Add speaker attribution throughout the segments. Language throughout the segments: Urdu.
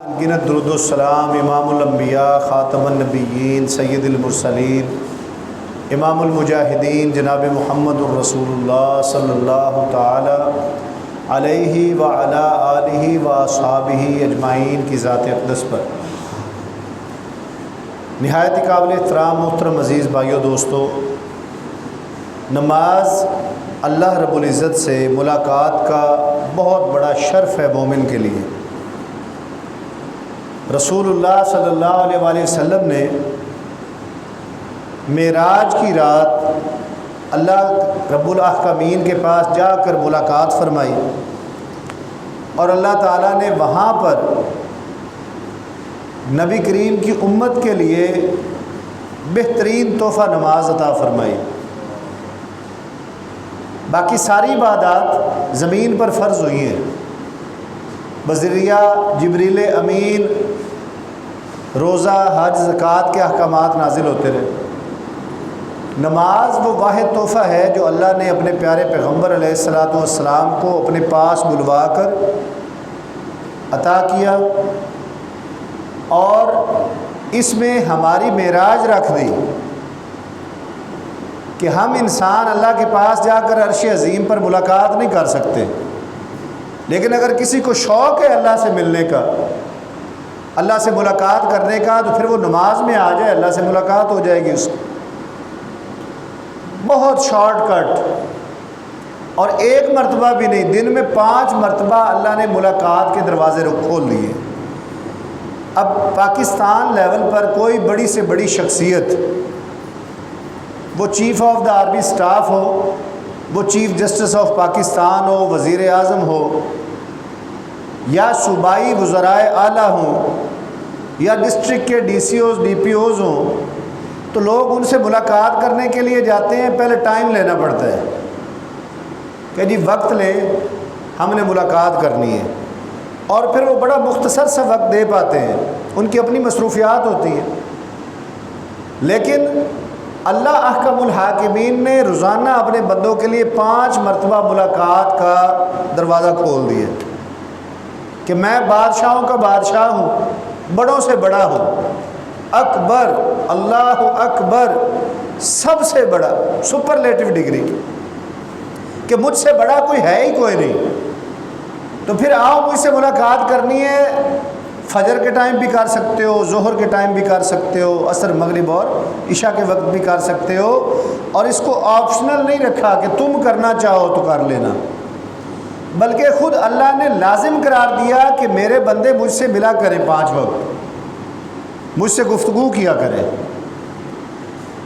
Speaker 1: گنت درود السلام امام الانبیاء خاتم النبیین سید المرسلین امام المجاہدین جناب محمد الرسول اللہ صلی اللہ تعالی علیہ وعلی آلہ واصحابہ اجمعین کی ذات اقدس پر نہایت قابل احترام محترم عزیز بھائیو دوستو، نماز اللہ رب العزت سے ملاقات کا بہت بڑا شرف ہے مومن کے لیے۔ رسول اللہ صلی اللہ علیہ وآلہ وسلم نے معراج کی رات اللہ رب الاحکامین کے پاس جا کر ملاقات فرمائی اور اللہ تعالیٰ نے وہاں پر نبی کریم کی امت کے لیے بہترین تحفہ نماز عطا فرمائی۔ باقی ساری عبادات زمین پر فرض ہوئی ہیں، بذریعہ جبریل امین روزہ حج زکوٰۃ کے احکامات نازل ہوتے رہے۔ نماز وہ واحد تحفہ ہے جو اللہ نے اپنے پیارے پیغمبر علیہ الصلاۃ والسلام کو اپنے پاس بلوا کر عطا کیا اور اس میں ہماری معراج رکھ دی کہ ہم انسان اللہ کے پاس جا کر عرش عظیم پر ملاقات نہیں کر سکتے، لیکن اگر کسی کو شوق ہے اللہ سے ملنے کا، اللہ سے ملاقات کرنے کا، تو پھر وہ نماز میں آ جائے، اللہ سے ملاقات ہو جائے گی اس کو۔ بہت شارٹ کٹ، اور ایک مرتبہ بھی نہیں، دن میں 5 مرتبہ اللہ نے ملاقات کے دروازے کھول دیے۔ اب پاکستان لیول پر کوئی بڑی سے بڑی شخصیت، وہ chief of the army staff ہو، وہ چیف جسٹس آف پاکستان ہو، وزیر اعظم ہو، یا صوبائی وزرائے اعلیٰ ہوں، یا ڈسٹرکٹ کے D C Os D P Os ہوں، تو لوگ ان سے ملاقات کرنے کے لیے جاتے ہیں، پہلے ٹائم لینا پڑتا ہے کہ جی وقت لیں، ہم نے ملاقات کرنی ہے، اور پھر وہ بڑا مختصر سا وقت دے پاتے ہیں، ان کی اپنی مصروفیات ہوتی ہیں۔ لیکن اللہ احکم الحاکمین نے روزانہ اپنے بندوں کے لیے 5 مرتبہ ملاقات کا دروازہ کھول دیا کہ میں بادشاہوں کا بادشاہ ہوں، بڑوں سے بڑا ہوں، اکبر، اللہ اکبر، سب سے بڑا، سپرلیٹو ڈگری، کہ مجھ سے بڑا کوئی ہے ہی کوئی نہیں۔ تو پھر آؤ، مجھ سے ملاقات کرنی ہے، فجر کے ٹائم بھی کر سکتے ہو، ظہر کے ٹائم بھی کر سکتے ہو، عصر مغرب اور عشاء کے وقت بھی کر سکتے ہو، اور اس کو آپشنل نہیں رکھا کہ تم کرنا چاہو تو کر لینا، بلکہ خود اللہ نے لازم قرار دیا کہ میرے بندے مجھ سے ملا کریں، 5 وقت مجھ سے گفتگو کیا کریں۔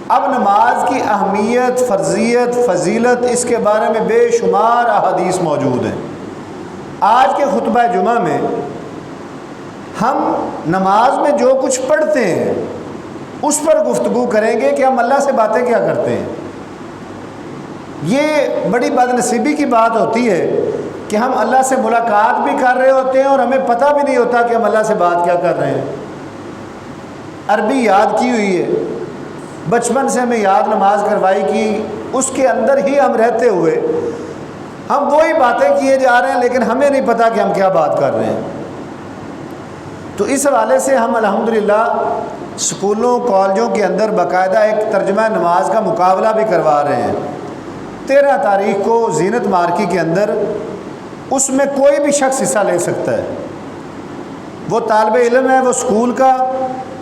Speaker 1: اب نماز کی اہمیت، فرضیت، فضیلت، اس کے بارے میں بے شمار احادیث موجود ہیں۔ آج کے خطبہ جمعہ میں ہم نماز میں جو کچھ پڑھتے ہیں اس پر گفتگو کریں گے کہ ہم اللہ سے باتیں کیا کرتے ہیں۔ یہ بڑی بد نصیبی کی بات ہوتی ہے کہ ہم اللہ سے ملاقات بھی کر رہے ہوتے ہیں اور ہمیں پتہ بھی نہیں ہوتا کہ ہم اللہ سے بات کیا کر رہے ہیں۔ عربی یاد کی ہوئی ہے، بچپن سے ہمیں یاد نماز کروائی کی، اس کے اندر ہی ہم رہتے ہوئے ہم وہی باتیں کیے جا رہے ہیں، لیکن ہمیں نہیں پتہ کہ ہم کیا بات کر رہے ہیں۔ تو اس حوالے سے ہم الحمدللہ اسکولوں کالجوں کے اندر باقاعدہ ایک ترجمہ نماز کا مقابلہ بھی کروا رہے ہیں۔ 13 تاریخ کو زینت مارکی کے اندر اس میں کوئی بھی شخص حصہ لے سکتا ہے، وہ طالب علم ہے، وہ اسکول کا،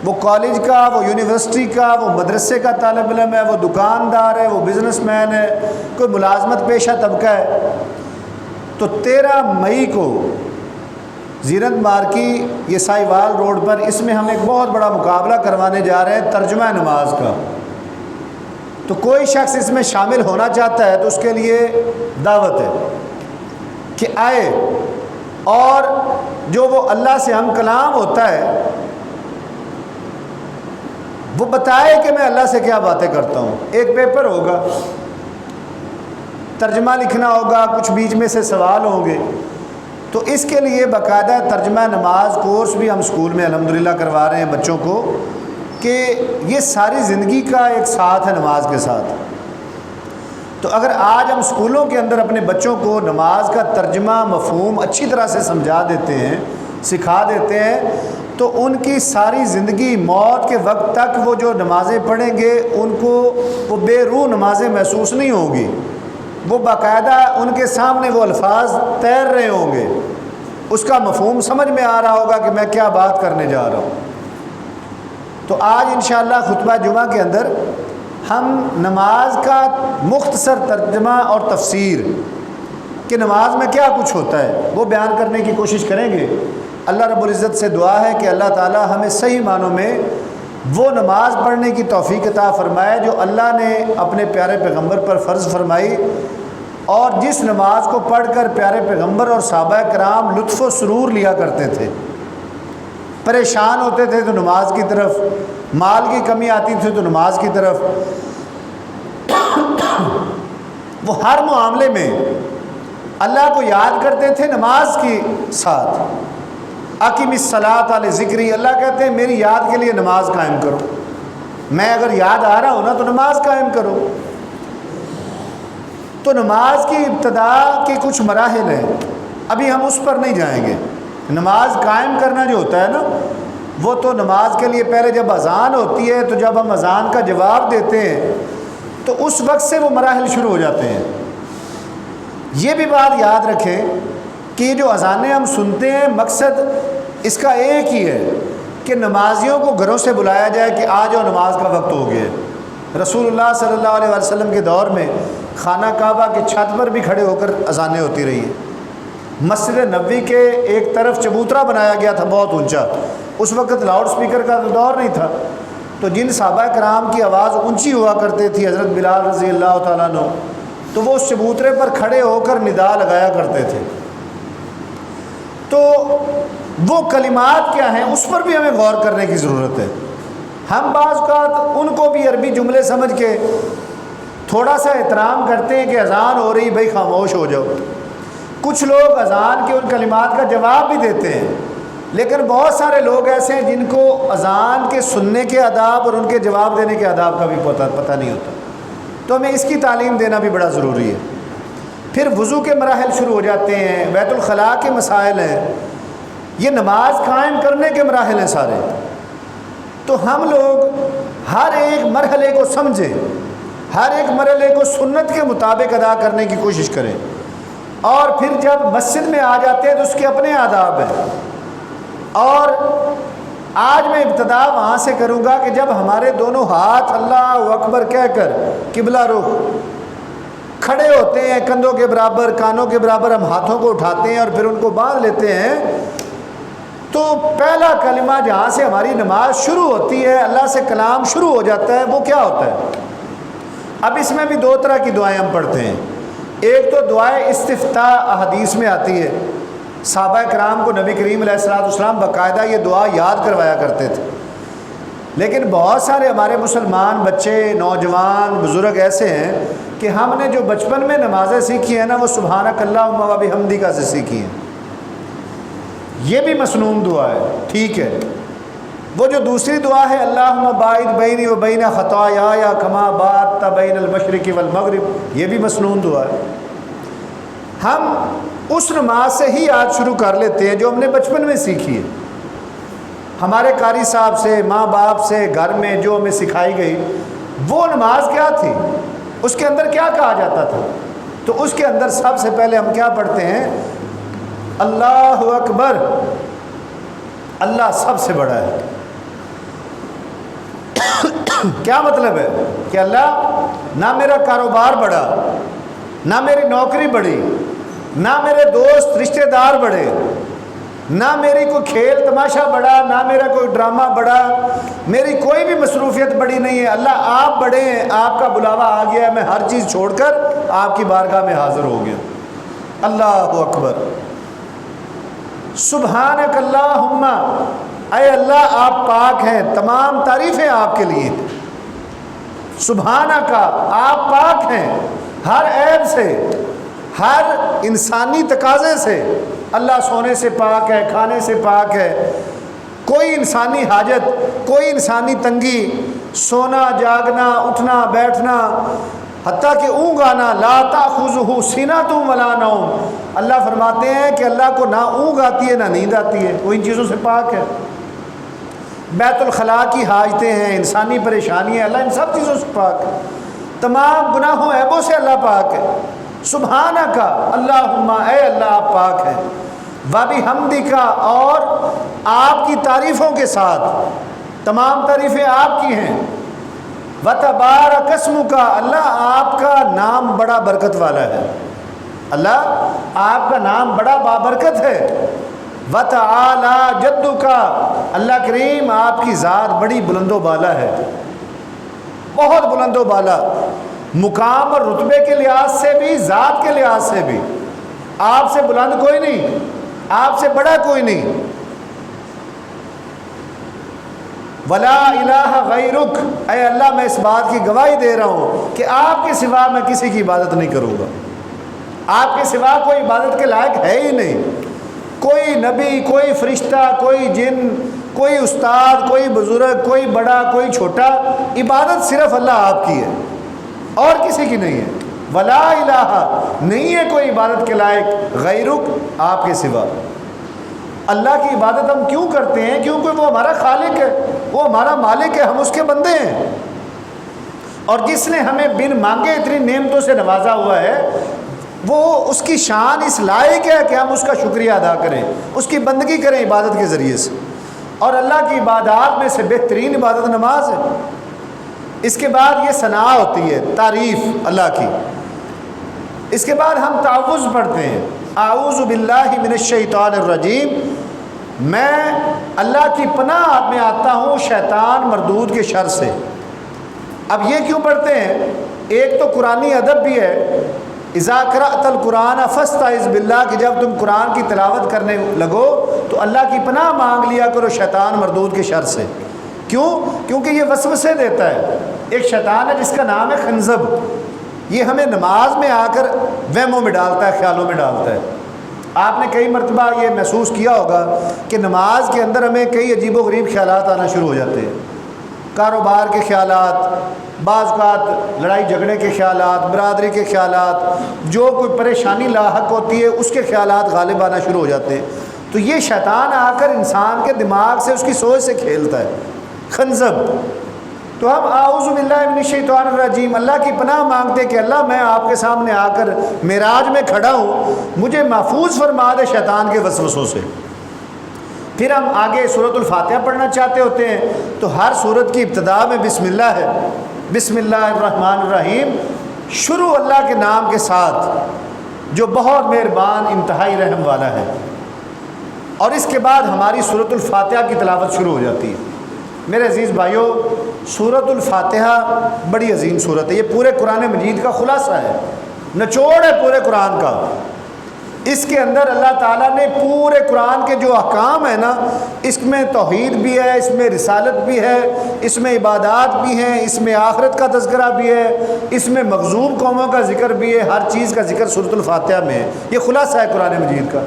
Speaker 1: وہ کالج کا، وہ یونیورسٹی کا، وہ مدرسے کا طالب علم ہے، وہ دکاندار ہے، وہ بزنس مین ہے، کوئی ملازمت پیشہ طبقہ ہے۔ تو 13 مئی کو زینت مارکی یہ سائیوال روڈ پر، اس میں ہم ایک بہت بڑا مقابلہ کروانے جا رہے ہیں ترجمہ نماز کا۔ تو کوئی شخص اس میں شامل ہونا چاہتا ہے تو اس کے لیے دعوت ہے کہ آئے، اور جو وہ اللہ سے ہم کلام ہوتا ہے وہ بتائے کہ میں اللہ سے کیا باتیں کرتا ہوں۔ ایک پیپر ہوگا، ترجمہ لکھنا ہوگا، کچھ بیچ میں سے سوال ہوں گے۔ تو اس کے لیے باقاعدہ ترجمہ نماز کورس بھی ہم اسکول میں الحمدللہ کروا رہے ہیں بچوں کو، کہ یہ ساری زندگی کا ایک ساتھ ہے نماز کے ساتھ۔ تو اگر آج ہم اسکولوں کے اندر اپنے بچوں کو نماز کا ترجمہ مفہوم اچھی طرح سے سمجھا دیتے ہیں سکھا دیتے ہیں تو ان کی ساری زندگی موت کے وقت تک وہ جو نمازیں پڑھیں گے ان کو وہ بے روح نمازیں محسوس نہیں ہوں گی، وہ باقاعدہ ان کے سامنے وہ الفاظ تیر رہے ہوں گے، اس کا مفہوم سمجھ میں آ رہا ہوگا کہ میں کیا بات کرنے جا رہا ہوں۔ تو آج انشاءاللہ خطبہ جمعہ کے اندر ہم نماز کا مختصر ترجمہ اور تفسیر کہ نماز میں کیا کچھ ہوتا ہے وہ بیان کرنے کی کوشش کریں گے۔ اللہ رب العزت سے دعا ہے کہ اللہ تعالی ہمیں صحیح معنوں میں وہ نماز پڑھنے کی توفیق عطا فرمائے جو اللہ نے اپنے پیارے پیغمبر پر فرض فرمائی، اور جس نماز کو پڑھ کر پیارے پیغمبر اور صحابہ کرام لطف و سرور لیا کرتے تھے، پریشان ہوتے تھے تو نماز کی طرف، مال کی کمی آتی تھی تو نماز کی طرف، وہ ہر معاملے میں اللہ کو یاد کرتے تھے نماز کے ساتھ۔ اقیم الصلاۃ لذکری، اللہ کہتے ہیں میری یاد کے لیے نماز قائم کرو، میں اگر یاد آ رہا ہوں نا تو نماز قائم کرو۔ تو نماز کی ابتدا کے کچھ مراحل ہیں، ابھی ہم اس پر نہیں جائیں گے۔ نماز قائم کرنا جو ہوتا ہے نا، وہ تو نماز کے لیے پہلے جب اذان ہوتی ہے تو جب ہم اذان کا جواب دیتے ہیں تو اس وقت سے وہ مراحل شروع ہو جاتے ہیں۔ یہ بھی بات یاد رکھیں کہ یہ جو اذانیں ہم سنتے ہیں مقصد اس کا ایک ہی ہے کہ نمازیوں کو گھروں سے بلایا جائے کہ آ جاؤ نماز کا وقت ہو گیا ہے۔ رسول اللہ صلی اللہ علیہ وسلم کے دور میں خانہ کعبہ کے چھت پر بھی کھڑے ہو کر اذانیں ہوتی رہی ہیں۔ مسجد نبوی کے ایک طرف چبوترا بنایا گیا تھا بہت اونچا، اس وقت لاؤڈ سپیکر کا دور نہیں تھا، تو جن صحابہ کرام کی آواز اونچی ہوا کرتے تھی، حضرت بلال رضی اللہ تعالیٰ عنہ، تو وہ اس چبوترے پر کھڑے ہو کر ندا لگایا کرتے تھے۔ تو وہ کلمات کیا ہیں اس پر بھی ہمیں غور کرنے کی ضرورت ہے۔ ہم بعض اوقات ان کو بھی عربی جملے سمجھ کے تھوڑا سا احترام کرتے ہیں کہ اذان ہو رہی بھائی خاموش ہو جاؤ۔ کچھ لوگ اذان کے ان کلمات کا جواب بھی دیتے ہیں، لیکن بہت سارے لوگ ایسے ہیں جن کو اذان کے سننے کے آداب اور ان کے جواب دینے کے آداب کا بھی پتہ نہیں ہوتا، تو ہمیں اس کی تعلیم دینا بھی بڑا ضروری ہے۔ پھر وضو کے مراحل شروع ہو جاتے ہیں، بیت الخلاء کے مسائل ہیں، یہ نماز قائم کرنے کے مراحل ہیں سارے۔ تو ہم لوگ ہر ایک مرحلے کو سمجھیں، ہر ایک مرحلے کو سنت کے مطابق ادا کرنے کی کوشش کریں، اور پھر جب مسجد میں آ جاتے ہیں تو اس کے اپنے آداب ہیں۔ اور آج میں ابتدا وہاں سے کروں گا کہ جب ہمارے دونوں ہاتھ اللہ اکبر کہہ کر قبلہ رخ کھڑے ہوتے ہیں، کندھوں کے برابر کانوں کے برابر ہم ہاتھوں کو اٹھاتے ہیں اور پھر ان کو باندھ لیتے ہیں، تو پہلا کلمہ جہاں سے ہماری نماز شروع ہوتی ہے، اللہ سے کلام شروع ہو جاتا ہے، وہ کیا ہوتا ہے؟ اب اس میں بھی دو طرح کی دعائیں ہم پڑھتے ہیں۔ ایک تو دعائے استفتاح احادیث میں آتی ہے، صحابہ کرام کو نبی کریم علیہ الصلوۃ والسلام باقاعدہ یہ دعا یاد کروایا کرتے تھے، لیکن بہت سارے ہمارے مسلمان بچے، نوجوان، بزرگ ایسے ہیں کہ ہم نے جو بچپن میں نمازیں سیکھی ہیں نا، وہ سبحانک اللہم و بحمدک سے سیکھی ہیں۔ یہ بھی مسنون دعا ہے، ٹھیک ہے۔ وہ جو دوسری دعا ہے اللہم باعد بینی و بین خطایای کما باعدت بین المشرق والمغرب، یہ بھی مسنون دعا ہے۔ ہم اس نماز سے ہی آج شروع کر لیتے ہیں جو ہم نے بچپن میں سیکھی ہے، ہمارے قاری صاحب سے، ماں باپ سے، گھر میں جو ہمیں سکھائی گئی۔ وہ نماز کیا تھی، اس کے اندر کیا کہا جاتا تھا؟ تو اس کے اندر سب سے پہلے ہم کیا پڑھتے ہیں؟ اللہ اکبر، اللہ سب سے بڑا ہے۔ کیا مطلب ہے کہ اللہ نہ میرا کاروبار بڑا، نہ میری نوکری بڑی، نہ میرے دوست رشتہ دار بڑے، نہ میری کوئی کھیل تماشا بڑا، نہ میرا کوئی ڈرامہ بڑا، میری کوئی بھی مصروفیت بڑی نہیں ہے، اللہ آپ بڑے ہیں، آپ کا بلاوا آ گیا ہے، میں ہر چیز چھوڑ کر آپ کی بارگاہ میں حاضر ہو گیا۔ اللہ اکبر، سبحانک اللہم، اے اللہ آپ پاک ہیں، تمام تعریفیں آپ کے لیے۔ سبحانک، آپ پاک ہیں ہر عیب سے، ہر انسانی تقاضے سے۔ اللہ سونے سے پاک ہے، کھانے سے پاک ہے، کوئی انسانی حاجت، کوئی انسانی تنگی، سونا جاگنا، اٹھنا بیٹھنا، حتیٰ کہ اونگ آنا لا تأخذہ سنۃ ولا نوم، اللہ فرماتے ہیں کہ اللہ کو نہ اونگ آتی ہے نہ نیند آتی ہے، وہ ان چیزوں سے پاک ہے۔ بیت الخلاء کی حاجتیں ہیں، انسانی پریشانیاں، اللہ ان سب چیزوں سے پاک ہے، تمام گناہوں عیبوں سے اللہ پاک ہے۔ سبحانک اللہم، اے اللہ آپ پاک ہیں، وبحمدک، اور آپ کی تعریفوں کے ساتھ، تمام تعریفیں آپ کی ہیں، وتبارک اسمک، اللہ آپ کا نام بڑا برکت والا ہے، اللہ آپ کا نام بڑا بابرکت ہے، وتعالی جدک، اللہ کریم آپ کی ذات بڑی بلند و بالا ہے، بہت بلند و بالا، مقام اور رتبے کے لحاظ سے بھی، ذات کے لحاظ سے بھی آپ سے بلند کوئی نہیں، آپ سے بڑا کوئی نہیں۔ ولا الہ غیرک، اے اللہ میں اس بات کی گواہی دے رہا ہوں کہ آپ کے سوا میں کسی کی عبادت نہیں کروں گا، آپ کے سوا کوئی عبادت کے لائق ہے ہی نہیں، کوئی نبی، کوئی فرشتہ، کوئی جن، کوئی استاد، کوئی بزرگ، کوئی بڑا، کوئی چھوٹا، عبادت صرف اللہ آپ کی ہے اور کسی کی نہیں ہے۔ ولا الہ، نہیں ہے کوئی عبادت کے لائق غیرک، آپ کے سوا۔ اللہ کی عبادت ہم کیوں کرتے ہیں؟ کیونکہ وہ ہمارا خالق ہے، وہ ہمارا مالک ہے، ہم اس کے بندے ہیں، اور جس نے ہمیں بن مانگے اتنی نعمتوں سے نوازا ہوا ہے، وہ اس کی شان اس لائق ہے کہ ہم اس کا شکریہ ادا کریں، اس کی بندگی کریں عبادت کے ذریعے سے۔ اور اللہ کی عبادات میں سے بہترین عبادت نماز ہے۔ اس کے بعد یہ ثنا ہوتی ہے، تعریف اللہ کی۔ اس کے بعد ہم تعوذ پڑھتے ہیں، اعوذ باللہ من الشیطان الرجیم، میں اللہ کی پناہ میں آتا ہوں شیطان مردود کے شر سے۔ اب یہ کیوں پڑھتے ہیں؟ ایک تو قرآنی ادب بھی ہے، اذا قرأت القرآن فاستعذ باللہ، کہ جب تم قرآن کی تلاوت کرنے لگو تو اللہ کی پناہ مانگ لیا کرو شیطان مردود کے شر سے۔ کیوں؟ کیونکہ یہ وسوسے دیتا ہے۔ ایک شیطان ہے جس کا نام ہے خنزب، یہ ہمیں نماز میں آ کر وہموں میں ڈالتا ہے، خیالوں میں ڈالتا ہے۔ آپ نے کئی مرتبہ یہ محسوس کیا ہوگا کہ نماز کے اندر ہمیں کئی عجیب و غریب خیالات آنا شروع ہو جاتے ہیں، کاروبار کے خیالات، بعض اوقات لڑائی جھگڑے کے خیالات، برادری کے خیالات، جو کوئی پریشانی لاحق ہوتی ہے اس کے خیالات غالب آنا شروع ہو جاتے ہیں۔ تو یہ شیطان آ کر انسان کے دماغ سے، اس کی سوچ سے کھیلتا ہے، خنزب۔ تو ہم اعوذ باللہ من الشیطان الرجیم، اللہ کی پناہ مانگتے کہ اللہ میں آپ کے سامنے آ کر معراج میں کھڑا ہوں، مجھے محفوظ فرما دے شیطان کے وسوسوں سے۔ پھر ہم آگے سورۃ الفاتحہ پڑھنا چاہتے ہوتے ہیں تو ہر سورت کی ابتدا میں بسم اللہ ہے، بسم اللہ الرحمن الرحیم، شروع اللہ کے نام کے ساتھ جو بہت مہربان انتہائی رحم والا ہے، اور اس کے بعد ہماری سورۃ الفاتحہ کی تلاوت شروع ہو جاتی ہے۔ میرے عزیز بھائیوں، سورۃ الفاتحہ بڑی عظیم سورت ہے، یہ پورے قرآن مجید کا خلاصہ ہے، نچوڑ ہے پورے قرآن کا۔ اس کے اندر اللہ تعالیٰ نے پورے قرآن کے جو احکام ہیں نا، اس میں توحید بھی ہے، اس میں رسالت بھی ہے، اس میں عبادات بھی ہیں، اس میں آخرت کا تذکرہ بھی ہے، اس میں مغضوب قوموں کا ذکر بھی ہے، ہر چیز کا ذکر سورۃ الفاتحہ میں ہے۔ یہ خلاصہ ہے قرآن مجید کا۔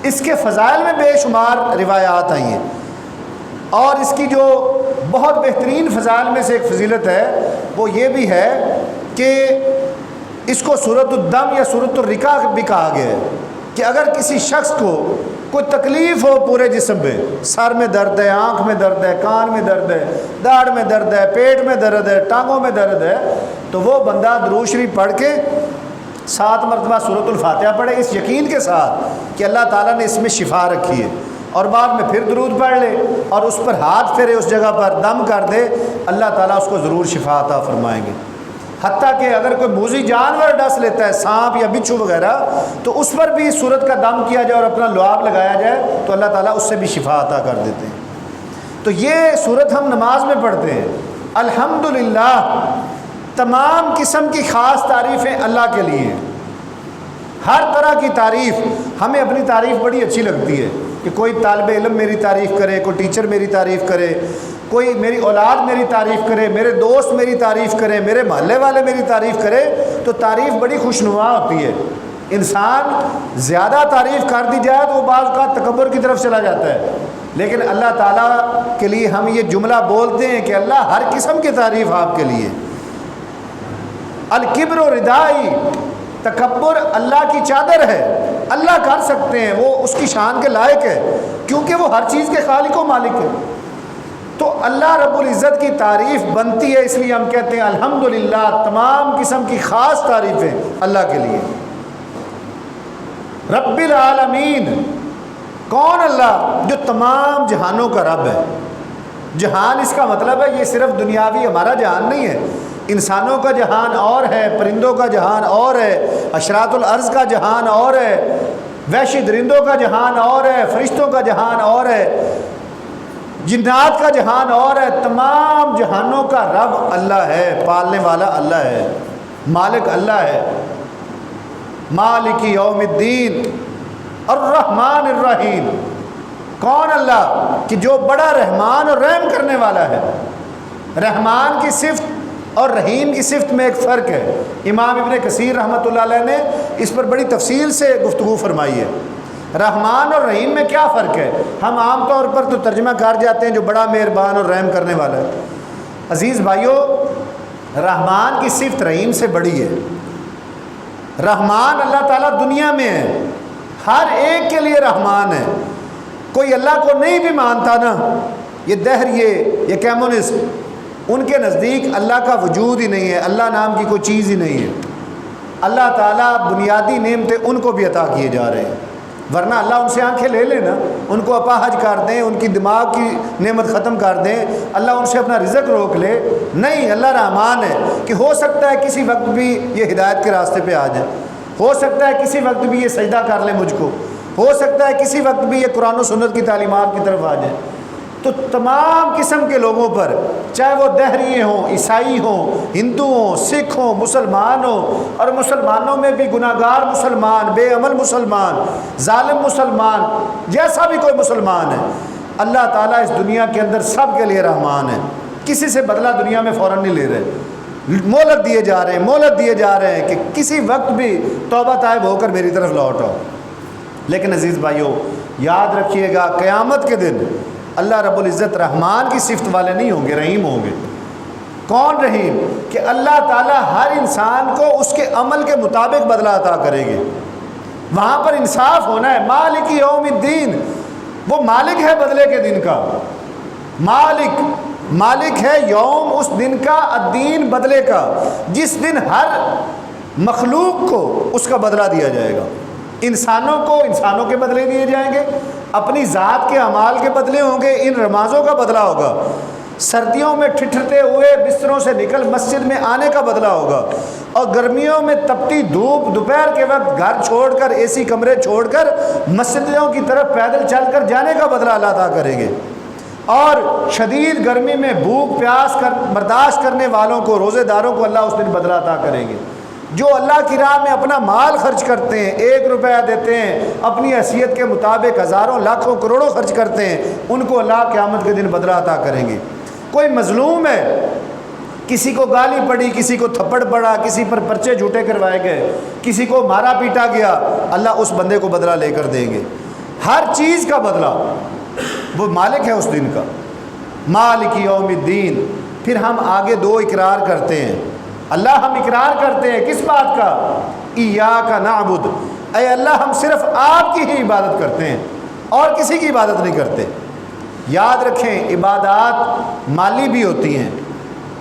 Speaker 1: اس کے فضائل میں بے شمار روایات آئی ہیں، اور اس کی جو بہت بہترین فضائل میں سے ایک فضیلت ہے وہ یہ بھی ہے کہ اس کو سورۃ الدم یا سورۃ الرقا بھی کہا گیا ہے، کہ اگر کسی شخص کو کوئی تکلیف ہو پورے جسم میں، سر میں درد ہے، آنکھ میں درد ہے، کان میں درد ہے، داڑھ میں درد ہے، پیٹ میں درد ہے، ٹانگوں میں درد ہے، تو وہ بندہ درود شریف پڑھ کے 7 مرتبہ سورۃ الفاتحہ پڑھے، اس یقین کے ساتھ کہ اللہ تعالیٰ نے اس میں شفا رکھی ہے، اور بعد میں پھر درود پڑھ لے اور اس پر ہاتھ پھیرے، اس جگہ پر دم کر دے، اللہ تعالیٰ اس کو ضرور شفا عطا فرمائیں گے۔ حتیٰ کہ اگر کوئی موذی جانور ڈس لیتا ہے، سانپ یا بچھو وغیرہ، تو اس پر بھی سورت کا دم کیا جائے اور اپنا لعاب لگایا جائے تو اللہ تعالیٰ اس سے بھی شفا عطا کر دیتے ہیں۔ تو یہ سورت ہم نماز میں پڑھتے ہیں۔ الحمدللہ، تمام قسم کی خاص تعریفیں اللہ کے لیے ہیں، ہر طرح کی تعریف۔ ہمیں اپنی تعریف بڑی اچھی لگتی ہے کہ کوئی طالب علم میری تعریف کرے، کوئی ٹیچر میری تعریف کرے، کوئی میری اولاد میری تعریف کرے، میرے دوست میری تعریف کرے، میرے محلے والے میری تعریف کرے، تو تعریف بڑی خوشنما ہوتی ہے۔ انسان زیادہ تعریف کر دی جائے تو وہ بعض کا تکبر کی طرف چلا جاتا ہے، لیکن اللہ تعالیٰ کے لیے ہم یہ جملہ بولتے ہیں کہ اللہ ہر قسم کی تعریف آپ کے لیے۔ الکبر و ردائی، تکبر اللہ کی چادر ہے، اللہ کر سکتے ہیں، وہ اس کی شان کے لائق ہے کیونکہ وہ ہر چیز کے خالق و مالک ہے۔ تو اللہ رب العزت کی تعریف بنتی ہے، اس لیے ہم کہتے ہیں الحمدللہ، تمام قسم کی خاص تعریفیں اللہ کے لیے۔ رب العالمین، کون اللہ؟ جو تمام جہانوں کا رب ہے۔ جہان اس کا مطلب ہے یہ صرف دنیاوی ہمارا جہان نہیں ہے، انسانوں کا جہان اور ہے، پرندوں کا جہان اور ہے، اشراط الارض کا جہان اور ہے، وحشی درندوں کا جہان اور ہے، فرشتوں کا جہان اور ہے، جنات کا جہان اور ہے۔ تمام جہانوں کا رب اللہ ہے، پالنے والا اللہ ہے، مالک اللہ ہے۔ مالک یوم الدین الرحمن الرحیم، کون اللہ؟ کہ جو بڑا رحمان اور رحم کرنے والا ہے۔ رحمان کی صفت اور رحیم کی صفت میں ایک فرق ہے۔ امام ابن کثیر رحمۃ اللہ علیہ نے اس پر بڑی تفصیل سے گفتگو فرمائی ہے۔ رحمان اور رحیم میں کیا فرق ہے؟ ہم عام طور پر تو ترجمہ کر جاتے ہیں جو بڑا مہربان اور رحم کرنے والا ہے۔ عزیز بھائیو، رحمان کی صفت رحیم سے بڑی ہے۔ رحمان اللہ تعالیٰ دنیا میں ہے، ہر ایک کے لیے رحمان ہے۔ کوئی اللہ کو نہیں بھی مانتا نا، یہ دہر یہ کمیونسٹ، ان کے نزدیک اللہ کا وجود ہی نہیں ہے، اللہ نام کی کوئی چیز ہی نہیں ہے۔ اللہ تعالیٰ بنیادی نعمتیں ان کو بھی عطا کیے جا رہے ہیں، ورنہ اللہ ان سے آنکھیں لے لینا، ان کو اپاہج کر دیں، ان کی دماغ کی نعمت ختم کر دیں، اللہ ان سے اپنا رزق روک لے۔ نہیں، اللہ رحمان ہے کہ ہو سکتا ہے کسی وقت بھی یہ ہدایت کے راستے پہ آ جائے، ہو سکتا ہے کسی وقت بھی یہ سجدہ کر لے مجھ کو، ہو سکتا ہے کسی وقت بھی یہ قرآن و سنت کی تعلیمات کی طرف آ جائے۔ تو تمام قسم کے لوگوں پر، چاہے وہ دہریے ہوں، عیسائی ہوں، ہندو ہوں، سکھ ہوں، مسلمان ہوں، اور مسلمانوں میں بھی گناہ گار مسلمان، بے عمل مسلمان، ظالم مسلمان، جیسا بھی کوئی مسلمان ہے، اللہ تعالیٰ اس دنیا کے اندر سب کے لیے رحمان ہے۔ کسی سے بدلہ دنیا میں فوراً نہیں لے رہے، مہلت دیے جا رہے ہیں، مہلت دیے جا رہے ہیں کہ کسی وقت بھی توبہ طائب ہو کر میری طرف لوٹ آؤ۔ لیکن عزیز بھائیو، یاد رکھیے گا قیامت کے دن اللہ رب العزت رحمان کی صفت والے نہیں ہوں گے، رحیم ہوں گے۔ کون رحیم؟ کہ اللہ تعالیٰ ہر انسان کو اس کے عمل کے مطابق بدلہ عطا کرے گے، وہاں پر انصاف ہونا ہے۔ مالک یوم الدین، وہ مالک ہے بدلے کے دن کا، مالک ہے یوم، اس دن کا، الدین بدلے کا، جس دن ہر مخلوق کو اس کا بدلہ دیا جائے گا۔ انسانوں کو انسانوں کے بدلے دیے جائیں گے، اپنی ذات کے اعمال کے بدلے ہوں گے، ان نمازوں کا بدلہ ہوگا، سردیوں میں ٹھٹھرتے ہوئے بستروں سے نکل مسجد میں آنے کا بدلہ ہوگا، اور گرمیوں میں تپتی دھوپ دوپہر کے وقت گھر چھوڑ کر، اے سی کمرے چھوڑ کر مسجدوں کی طرف پیدل چل کر جانے کا بدلہ اللہ عطا کریں گے۔ اور شدید گرمی میں بھوک پیاس برداشت کرنے والوں کو، روزے داروں کو اللہ اس دن بدلہ عطا کریں گے۔ جو اللہ کی راہ میں اپنا مال خرچ کرتے ہیں، 1 روپیہ دیتے ہیں، اپنی حیثیت کے مطابق ہزاروں لاکھوں کروڑوں خرچ کرتے ہیں، ان کو اللہ قیامت کے دن بدلہ عطا کریں گے۔ کوئی مظلوم ہے، کسی کو گالی پڑی، کسی کو تھپڑ پڑا، کسی پر پرچے جھوٹے کروائے گئے، کسی کو مارا پیٹا گیا، اللہ اس بندے کو بدلہ لے کر دیں گے، ہر چیز کا بدلہ۔ وہ مالک ہے اس دن کا، مالک یوم الدین۔ پھر ہم آگے 2 اقرار کرتے ہیں۔ اللہ ہم اقرار کرتے ہیں کس بات کا؟ ایاک نعبد، اے اللہ ہم صرف آپ کی ہی عبادت کرتے ہیں اور کسی کی عبادت نہیں کرتے۔ یاد رکھیں، عبادات مالی بھی ہوتی ہیں،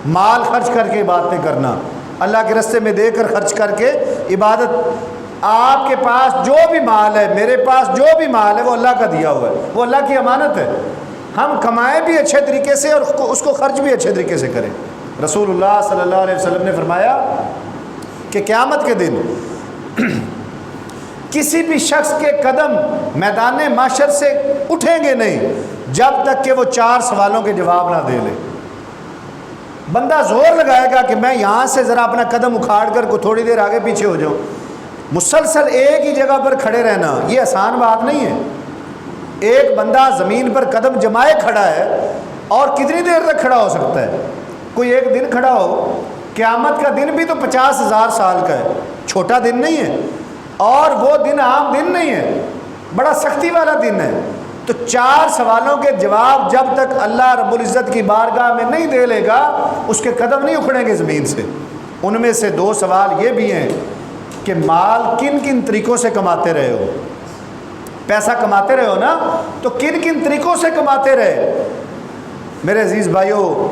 Speaker 1: مال خرچ کر کے عبادتیں کرنا، اللہ کے راستے میں دے کر خرچ کر کے عبادت۔ آپ کے پاس جو بھی مال ہے، میرے پاس جو بھی مال ہے، وہ اللہ کا دیا ہوا ہے، وہ اللہ کی امانت ہے۔ ہم کمائیں بھی اچھے طریقے سے اور اس کو خرچ بھی اچھے طریقے سے کریں۔ رسول اللہ صلی اللہ علیہ وسلم نے فرمایا کہ قیامت کے دن کسی بھی شخص کے قدم میدان محشر سے اٹھیں گے نہیں جب تک کہ وہ 4 سوالوں کے جواب نہ دے لے۔ بندہ زور لگائے گا کہ میں یہاں سے ذرا اپنا قدم اکھاڑ کر کو تھوڑی دیر آگے پیچھے ہو جاؤں، مسلسل ایک ہی جگہ پر کھڑے رہنا یہ آسان بات نہیں ہے۔ ایک بندہ زمین پر قدم جمائے کھڑا ہے اور کتنی دیر تک کھڑا ہو سکتا ہے؟ کوئی ایک دن کھڑا ہو، قیامت کا دن بھی تو 50,000 سال کا ہے، چھوٹا دن نہیں ہے، اور وہ دن عام دن نہیں ہے، بڑا سختی والا دن ہے۔ تو 4 سوالوں کے جواب جب تک اللہ رب العزت کی بارگاہ میں نہیں دے لے گا، اس کے قدم نہیں اکھڑیں گے زمین سے۔ ان میں سے 2 سوال یہ بھی ہیں کہ مال کن کن طریقوں سے کماتے رہے ہو. پیسہ کماتے رہے ہو نا, تو کن کن طریقوں سے کماتے رہے. میرے عزیز بھائیو,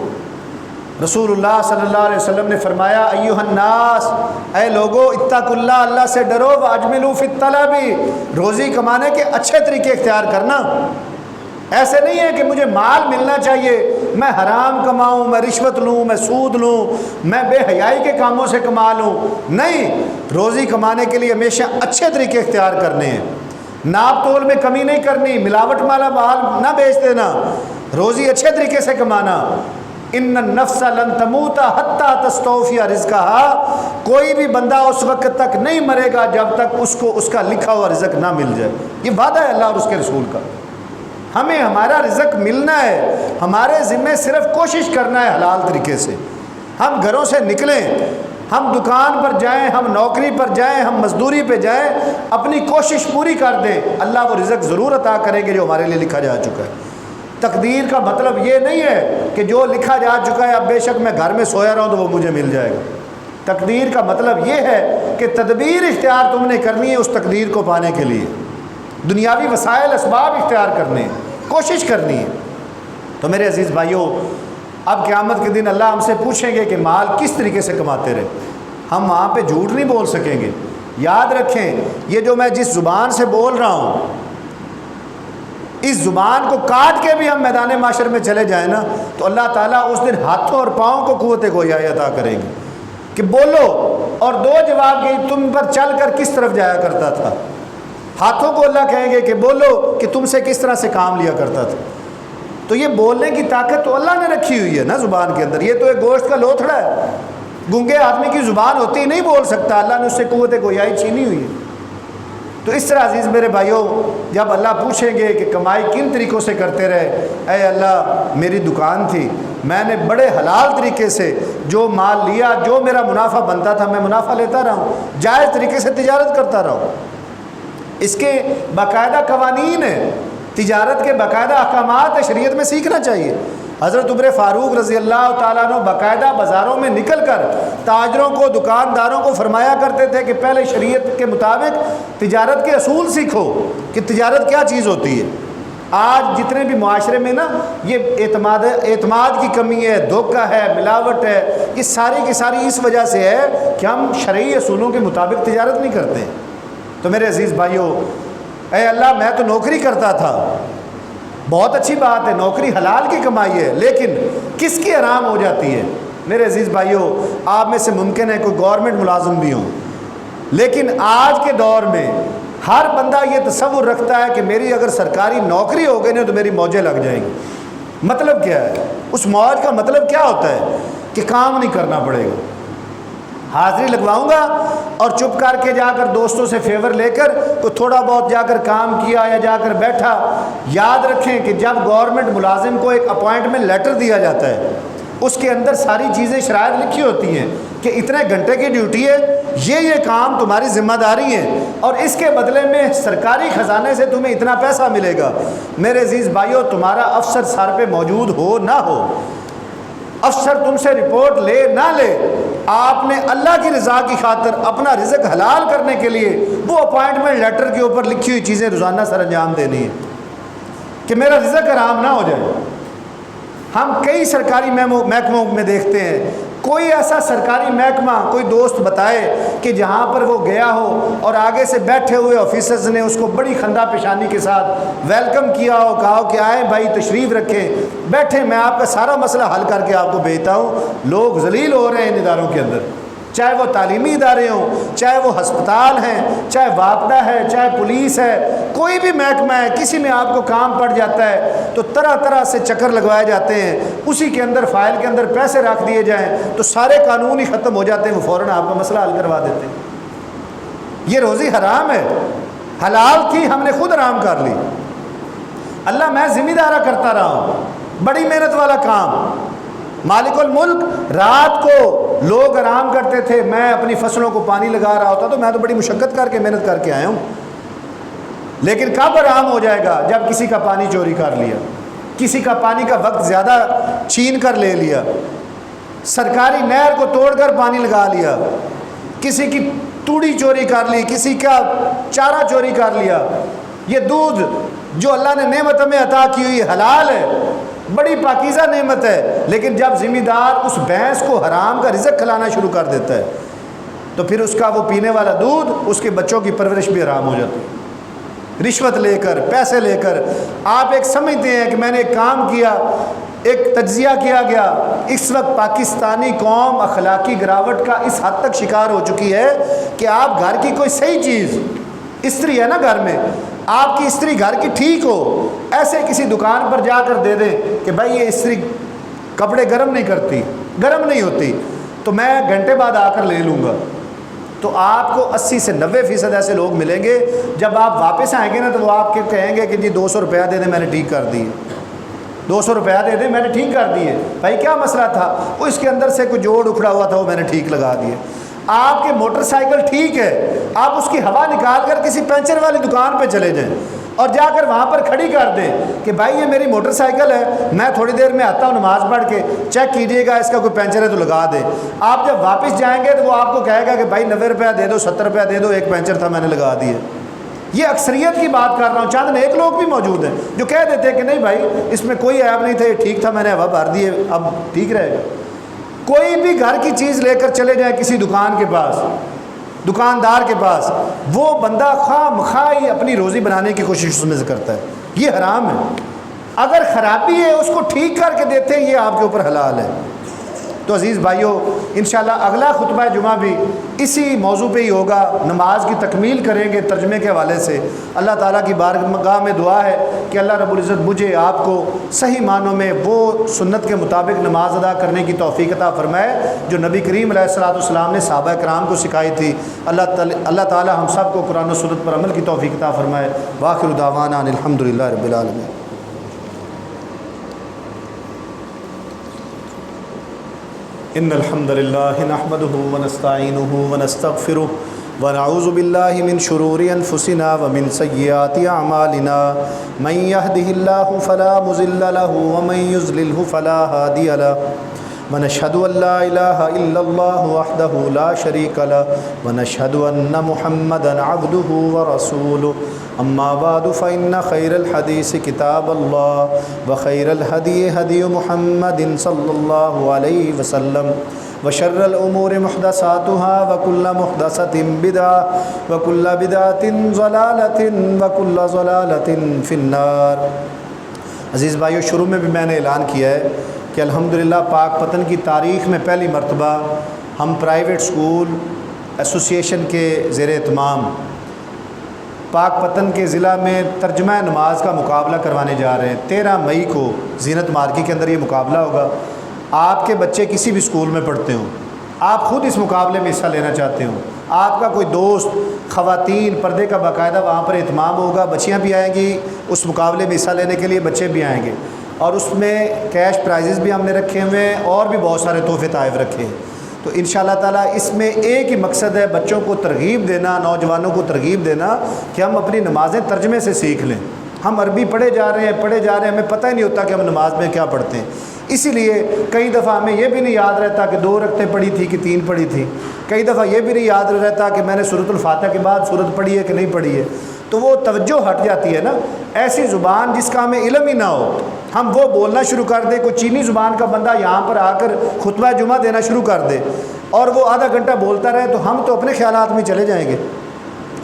Speaker 1: رسول اللہ صلی اللہ علیہ وسلم نے فرمایا ایھا الناس, اے لوگو, اتقوا اللہ, اللہ سے ڈرو, واجملوا فی الطلب, روزی کمانے کے اچھے طریقے اختیار کرنا. ایسے نہیں ہے کہ مجھے مال ملنا چاہیے, میں حرام کماؤں, میں رشوت لوں, میں سود لوں, میں بے حیائی کے کاموں سے کما لوں. نہیں, روزی کمانے کے لیے ہمیشہ اچھے طریقے اختیار کرنے ہیں. ناپ تول میں کمی نہیں کرنی, ملاوٹ والا مال نہ بیچ دینا, روزی اچھے طریقے سے کمانا. ان النفس لن تموت حتی تستوفی رزقها, کوئی بھی بندہ اس وقت تک نہیں مرے گا جب تک اس کو اس کا لکھا ہوا رزق نہ مل جائے. یہ وعدہ ہے اللہ اور اس کے رسول کا. ہمیں ہمارا رزق ملنا ہے, ہمارے ذمے صرف کوشش کرنا ہے حلال طریقے سے. ہم گھروں سے نکلیں, ہم دکان پر جائیں, ہم نوکری پر جائیں, ہم مزدوری پہ جائیں, اپنی کوشش پوری کر دیں, اللہ وہ رزق ضرور عطا کریں گے جو ہمارے لیے لکھا جا چکا ہے. تقدیر کا مطلب یہ نہیں ہے کہ جو لکھا جا چکا ہے اب بے شک میں گھر میں سویا رہا ہوں تو وہ مجھے مل جائے گا. تقدیر کا مطلب یہ ہے کہ تدبیر اختیار تم نے کرنی ہے اس تقدیر کو پانے کے لیے, دنیاوی وسائل اسباب اختیار کرنے, کوشش کرنی ہے. تو میرے عزیز بھائیوں, اب قیامت کے دن اللہ ہم سے پوچھیں گے کہ مال کس طریقے سے کماتے رہے. ہم وہاں پہ جھوٹ نہیں بول سکیں گے. یاد رکھیں, یہ جو میں جس زبان سے بول رہا ہوں, اس زبان کو کاٹ کے بھی ہم میدان معاشر میں چلے جائیں نا, تو اللہ تعالیٰ اس دن ہاتھوں اور پاؤں کو قوت گویائی عطا کریں گے کہ بولو. اور 2 جواب کہ تم پر چل کر کس طرف جایا کرتا تھا. ہاتھوں کو اللہ کہیں گے کہ بولو کہ تم سے کس طرح سے کام لیا کرتا تھا. تو یہ بولنے کی طاقت تو اللہ نے رکھی ہوئی ہے نا زبان کے اندر. یہ تو ایک گوشت کا لوتھڑا ہے, گنگے آدمی کی زبان ہوتی نہیں بول سکتا, اللہ نے اس سے قوت گویائی چھینی ہوئی ہے. تو اس طرح عزیز میرے بھائیوں, جب اللہ پوچھیں گے کہ کمائی کن طریقوں سے کرتے رہے, اے اللہ میری دکان تھی, میں نے بڑے حلال طریقے سے جو مال لیا, جو میرا منافع بنتا تھا میں منافع لیتا رہا ہوں, جائز طریقے سے تجارت کرتا رہا ہوں. اس کے باقاعدہ قوانین ہیں, تجارت کے باقاعدہ احکامات ہیں, شریعت میں سیکھنا چاہیے. حضرت عمر فاروق رضی اللہ تعالیٰ عنہ باقاعدہ بازاروں میں نکل کر تاجروں کو, دکانداروں کو فرمایا کرتے تھے کہ پہلے شریعت کے مطابق تجارت کے اصول سیکھو کہ تجارت کیا چیز ہوتی ہے. آج جتنے بھی معاشرے میں نا یہ اعتماد کی کمی ہے, دھوکہ ہے, ملاوٹ ہے, یہ ساری کی ساری اس وجہ سے ہے کہ ہم شرعی اصولوں کے مطابق تجارت نہیں کرتے. تو میرے عزیز بھائیوں, اے اللہ میں تو نوکری کرتا تھا, بہت اچھی بات ہے, نوکری حلال کی کمائی ہے, لیکن کس کی حرام ہو جاتی ہے. میرے عزیز بھائیوں, آپ میں سے ممکن ہے کوئی گورنمنٹ ملازم بھی ہوں, لیکن آج کے دور میں ہر بندہ یہ تصور رکھتا ہے کہ میری اگر سرکاری نوکری ہو گئی نا تو میری موجیں لگ جائیں گی. مطلب کیا ہے اس موج کا؟ مطلب کیا ہوتا ہے کہ کام نہیں کرنا پڑے گا, حاضری لگواؤں گا اور چپ کر کے جا کر دوستوں سے فیور لے کر تو تھوڑا بہت جا کر کام کیا یا جا کر بیٹھا. یاد رکھیں کہ جب گورنمنٹ ملازم کو ایک اپوائنٹمنٹ لیٹر دیا جاتا ہے, اس کے اندر ساری چیزیں شرائط لکھی ہوتی ہیں کہ اتنے گھنٹے کی ڈیوٹی ہے, یہ کام تمہاری ذمہ داری ہے, اور اس کے بدلے میں سرکاری خزانے سے تمہیں اتنا پیسہ ملے گا. میرے عزیز بھائیوں, تمہارا افسر سر پہ موجود ہو نہ ہو, افسر تم سے رپورٹ لے نہ لے, آپ نے اللہ کی رضا کی خاطر اپنا رزق حلال کرنے کے لیے وہ اپوائنٹمنٹ لیٹر کے اوپر لکھی ہوئی چیزیں روزانہ سر انجام دینی ہے کہ میرا رزق حرام نہ ہو جائے. ہم کئی سرکاری محکموں میں دیکھتے ہیں, کوئی ایسا سرکاری محکمہ کوئی دوست بتائے کہ جہاں پر وہ گیا ہو اور آگے سے بیٹھے ہوئے آفیسرز نے اس کو بڑی خندہ پیشانی کے ساتھ ویلکم کیا ہو, کہا ہو کہ آئیں بھائی تشریف رکھیں, بیٹھیں, میں آپ کا سارا مسئلہ حل کر کے آپ کو بھیجتا ہوں. لوگ ذلیل ہو رہے ہیں ان اداروں کے اندر, چاہے وہ تعلیمی ادارے ہوں, چاہے وہ ہسپتال ہیں, چاہے واپڈا ہے, چاہے پولیس ہے, کوئی بھی محکمہ ہے, کسی میں آپ کو کام پڑ جاتا ہے تو طرح طرح سے چکر لگوائے جاتے ہیں, اسی کے اندر فائل کے اندر پیسے رکھ دیے جائیں تو سارے قانون ہی ختم ہو جاتے ہیں, وہ فوراً آپ کا مسئلہ حل کروا دیتے ہیں. یہ روزی حرام ہے, حلال تھی ہم نے خود حرام کر لی. اللہ میں ذمہ دارہ کرتا رہا ہوں, بڑی محنت والا کام, مالک الملک. رات کو لوگ آرام کرتے تھے, میں اپنی فصلوں کو پانی لگا رہا ہوتا, تو میں تو بڑی مشقت کر کے محنت کر کے آیا ہوں. لیکن کب آرام ہو جائے گا؟ جب کسی کا پانی چوری کر لیا, کسی کا پانی کا وقت زیادہ چھین کر لے لیا. سرکاری نہر کو توڑ کر پانی لگا لیا، کسی کی توڑی چوری کر لی، کسی کا چارہ چوری کر لیا۔ یہ دودھ جو اللہ نے نعمت ہمیں عطا کی ہوئی حلال ہے، بڑی پاکیزہ نعمت ہے، لیکن جب ذمہ دار اس بھینس کو حرام کا رزق کھلانا شروع کر دیتا ہے تو پھر اس کا وہ پینے والا دودھ، اس کے بچوں کی پرورش بھی حرام ہو جاتی ہے۔ رشوت لے کر، پیسے لے کر، آپ ایک سمجھتے ہیں کہ میں نے ایک کام کیا، ایک تجزیہ کیا گیا۔ اس وقت پاکستانی قوم اخلاقی گراوٹ کا اس حد تک شکار ہو چکی ہے کہ آپ گھر کی کوئی صحیح چیز، استری ہے نا گھر میں، آپ کی استری گھر کی ٹھیک ہو، ایسے کسی دکان پر جا کر دے دیں کہ بھائی یہ استری کپڑے گرم نہیں کرتی، گرم نہیں ہوتی، تو میں گھنٹے بعد آ کر لے لوں گا، تو آپ کو 80 سے 90% ایسے لوگ ملیں گے، جب آپ واپس آئیں گے نا تو وہ آپ کے کہیں گے کہ جی 200 روپیہ دے دیں، میں نے ٹھیک کر دی، 200 روپیہ دے دیں، میں نے ٹھیک کر دیے۔ بھائی کیا مسئلہ تھا؟ وہ اس کے اندر سے کوئی جوڑ اکھڑا ہوا تھا، وہ میں نے ٹھیک لگا دیے۔ آپ کے موٹر سائیکل ٹھیک ہے، آپ اس کی ہوا نکال کر کسی پنچر والی دکان پہ چلے جائیں اور جا کر وہاں پر کھڑی کر دیں کہ بھائی یہ میری موٹر سائیکل ہے، میں تھوڑی دیر میں آتا ہوں نماز پڑھ کے، چیک کیجئے گا اس کا کوئی پنچر ہے تو لگا دیں۔ آپ جب واپس جائیں گے تو وہ آپ کو کہے گا کہ بھائی 90 روپیہ دے دو، 70 روپیہ دے دو، ایک پنچر تھا میں نے لگا دیے۔ یہ اکثریت کی بات کر رہا ہوں، چند نیک لوگ بھی موجود ہیں جو کہہ دیتے ہیں کہ نہیں بھائی اس میں کوئی عیب نہیں تھا، یہ ٹھیک تھا، میں نے ہوا بھر دی ہے، اب ٹھیک رہے گا۔ کوئی بھی گھر کی چیز لے کر چلے جائیں کسی دکان کے پاس، دکاندار کے پاس، وہ بندہ خواہ مخواہ ہی اپنی روزی بنانے کی کوشش اس میں سے کرتا ہے، یہ حرام ہے۔ اگر خرابی ہے اس کو ٹھیک کر کے دیتے ہیں، یہ آپ کے اوپر حلال ہے۔ تو عزیز بھائیوں، انشاءاللہ اگلا خطبہ جمعہ بھی اسی موضوع پہ ہی ہوگا، نماز کی تکمیل کریں گے ترجمے کے حوالے سے۔ اللہ تعالیٰ کی بارگاہ میں دعا ہے کہ اللہ رب العزت مجھے آپ کو صحیح معنوں میں وہ سنت کے مطابق نماز ادا کرنے کی توفیق عطا فرمائے جو نبی کریم علیہ الصلوۃ والسلام نے صحابہ کرام کو سکھائی تھی۔ اللہ تعالیٰ ہم سب کو قرآن و سنت پر عمل کی توفیق عطا فرمائے۔ وآخر دعوانا ان الحمدللہ رب العالمین۔ ان الحمد لله نحمده ونستعينه ونستغفره ونعوذ بالله من شرور انفسنا ومن سيئات اعمالنا من يهده الله فلا مضل له ومن يضلل فلا هادي له ونشهد ان لا اله الا الله وحده لا شريك له ونشهد ان محمدا عبده ورسوله اما بعد فان خير الحديث كتاب الله وخير الهدي هدي محمد صلى الله عليه وسلم وشر الامور محدثاتها وكل محدثة بدعة وكل بدعة ضلالة وكل ضلالة في النار۔ عزیز بھائیو، شروع میں بھی میں نے اعلان کیا ہے کہ الحمدللہ پاک پتن کی تاریخ میں پہلی مرتبہ ہم پرائیویٹ سکول ایسوسیشن کے زیر اہتمام پاک پتن کے ضلع میں ترجمہ نماز کا مقابلہ کروانے جا رہے ہیں۔ 13 مئی کو زینت مارکی کے اندر یہ مقابلہ ہوگا۔ آپ کے بچے کسی بھی سکول میں پڑھتے ہوں، آپ خود اس مقابلے میں حصہ لینا چاہتے ہوں، آپ کا کوئی دوست، خواتین، پردے کا باقاعدہ وہاں پر اہتمام ہوگا، بچیاں بھی آئیں گی اس مقابلے میں حصہ لینے کے لیے، بچے بھی آئیں گے، اور اس میں کیش پرائزز بھی ہم نے رکھے ہوئے ہیں اور بھی بہت سارے تحفے تحائف رکھے ہیں۔ تو انشاءاللہ تعالیٰ اس میں ایک ہی مقصد ہے، بچوں کو ترغیب دینا، نوجوانوں کو ترغیب دینا کہ ہم اپنی نمازیں ترجمے سے سیکھ لیں۔ ہم عربی پڑھے جا رہے ہیں، ہمیں پتہ ہی نہیں ہوتا کہ ہم نماز میں کیا پڑھتے ہیں۔ اسی لیے کئی دفعہ ہمیں یہ بھی نہیں یاد رہتا کہ 2 رکعتیں پڑھی تھی کہ 3 پڑھی تھی، کئی دفعہ یہ بھی نہیں یاد رہتا کہ میں نے سورۃ الفاتحہ کے بعد سورت پڑھی ہے کہ نہیں پڑھی ہے، تو وہ توجہ ہٹ جاتی ہے نا۔ ایسی زبان جس کا ہمیں علم ہی نہ ہو، ہم وہ بولنا شروع کر دیں، کوئی چینی زبان کا بندہ یہاں پر آ کر خطبہ جمعہ دینا شروع کر دے اور وہ آدھا گھنٹہ بولتا رہے، تو ہم تو اپنے خیالات میں چلے جائیں گے،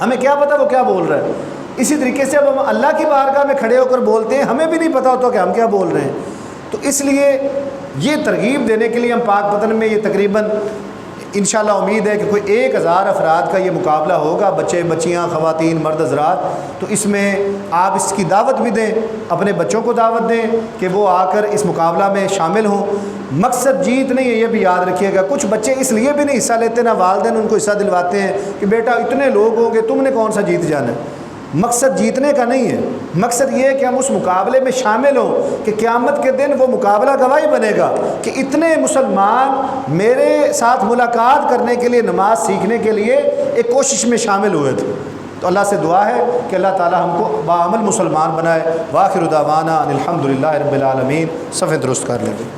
Speaker 1: ہمیں کیا پتہ وہ کیا بول رہا ہے۔ اسی طریقے سے اب ہم اللہ کی بارگاہ میں کھڑے ہو کر بولتے ہیں، ہمیں بھی نہیں پتہ ہوتا کہ ہم کیا بول رہے ہیں۔ تو اس لیے یہ ترغیب دینے کے لیے ہم پاک پتن میں یہ تقریباً انشاءاللہ امید ہے کہ کوئی 1000 افراد کا یہ مقابلہ ہوگا، بچے بچیاں، خواتین، مرد حضرات۔ تو اس میں آپ اس کی دعوت بھی دیں، اپنے بچوں کو دعوت دیں کہ وہ آ کر اس مقابلہ میں شامل ہوں۔ مقصد جیت نہیں ہے، یہ بھی یاد رکھیے گا۔ کچھ بچے اس لیے بھی نہیں حصہ لیتے، نہ والدین ان کو حصہ دلواتے ہیں کہ بیٹا اتنے لوگ ہوں گے، تم نے کون سا جیت جانا ہے۔ مقصد جیتنے کا نہیں ہے، مقصد یہ ہے کہ ہم اس مقابلے میں شامل ہوں کہ قیامت کے دن وہ مقابلہ گواہی بنے گا کہ اتنے مسلمان میرے ساتھ ملاقات کرنے کے لیے، نماز سیکھنے کے لیے ایک کوشش میں شامل ہوئے تھے۔ تو اللہ سے دعا ہے کہ اللہ تعالی ہم کو باعمل مسلمان بنائے۔ وآخر دعوانا ان الحمدللہ رب العالمین۔ صفحہ درست کر لیں گے۔